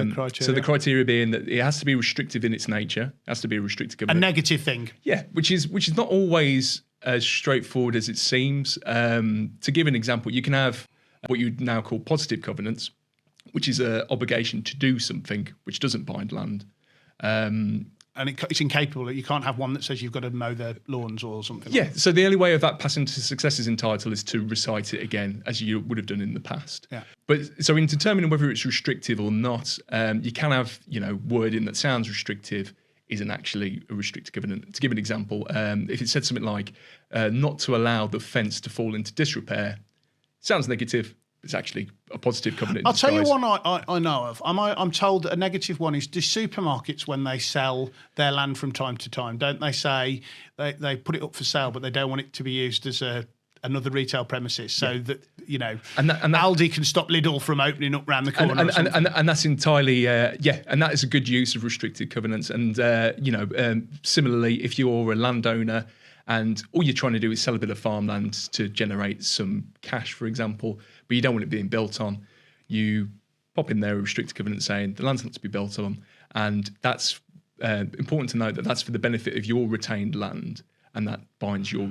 the criteria? So the criteria being that it has to be restrictive in its nature, has to be a restricted A covenant. negative thing. Yeah, which is not always as straightforward as it seems. To give an example, you can have what you now call positive covenants, which is an obligation to do something which doesn't bind land. And it's incapable. You can't have one that says you've got to mow their lawns or something. Yeah, so the only way of that passing to successors in title is to recite it again, as you would have done in the past. Yeah. But so in determining whether it's restrictive or not, you can have, wording that sounds restrictive isn't actually a restricted covenant. To give an example, if it said something like, not to allow the fence to fall into disrepair, sounds negative. It's actually a positive covenant. I'll tell you one I know of. I'm told that a negative one is, do supermarkets, when they sell their land from time to time, don't they say they put it up for sale, but they don't want it to be used as another retail premises, so that and Aldi can stop Lidl from opening up round the corner. And that's entirely and that is a good use of restricted covenants. And similarly, if you're a landowner and all you're trying to do is sell a bit of farmland to generate some cash, for example, but you don't want it being built on, you pop in there a restricted covenant saying the land's not to be built on. And that's important to note that that's for the benefit of your retained land, and that binds your